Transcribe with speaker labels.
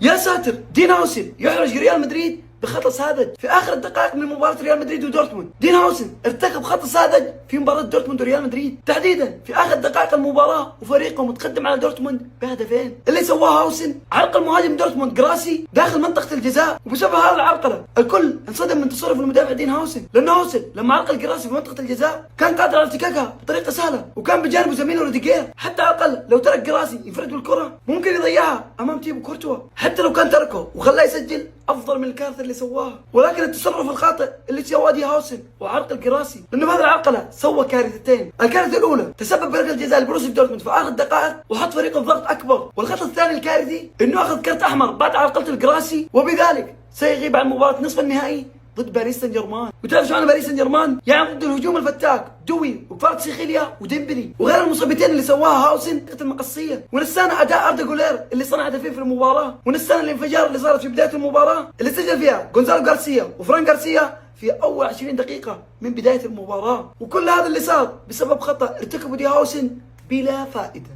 Speaker 1: يا ساتر، دين هاوسن يحرج ريال مدريد بخطأ ساذج في اخر الدقائق من مباراة ريال مدريد ودورتموند. دين هاوسن ارتكب خطأ ساذج في مباراة دورتموند وريال مدريد، تحديدا في اخر دقائق المباراة وفريقه متقدم على دورتموند بهدفين. اللي سواه هاوسن عرقل مهاجم دورتموند جراسي داخل منطقة الجزاء، وبسبب هذا العرقلة الكل انصدم من تصرف المدافع دين هاوسن، لأن هاوسن لما عرقل جراسي في منطقة الجزاء كان قادر على ارتكاكها بطريقة سهلة، وكان بجانبه زميله روديجير. حتى على الاقل لو ترك جراسي ينفرد بالكرة ممكن يضيعها امام تيبو كورتوا، حتى لو كان تركه وخلاه يسجل افضل من الكارثة اللي سواها. ولكن التصرف الخاطئ اللي سواه دي هاوسن وعرقل جراسي، لانه بهذه العرقله سوى كارثتين. الكارثه الاولى تسبب بركله جزاء لبروسيا دورتموند في اخر الدقائق وحط فريقه في ضغط اكبر، والخطا الثاني الكارثي انه اخذ كرت احمر بعد عرقله الجراسي، وبذلك سيغيب عن مباراه نصف النهائي ضد باريس سان جيرمان. وتعرف شو معنى باريس سان جيرمان؟ يعني ضد الهجوم الفتاك دوي وكفاراتسخيليا وديمبلي، وغير المصيبتين اللي سواها هاوسن المقصيه. ونسانا اداء اردا جولير اللي صنع هدفين في المباراه، ونسانا الانفجار اللي صارت في بدايه المباراه اللي سجل فيها غونزالو غارسيا وفران غارسيا في اول 20 دقيقه من بدايه المباراه. وكل هذا اللي صار بسبب خطا ارتكبه دي هاوسن بلا فائده.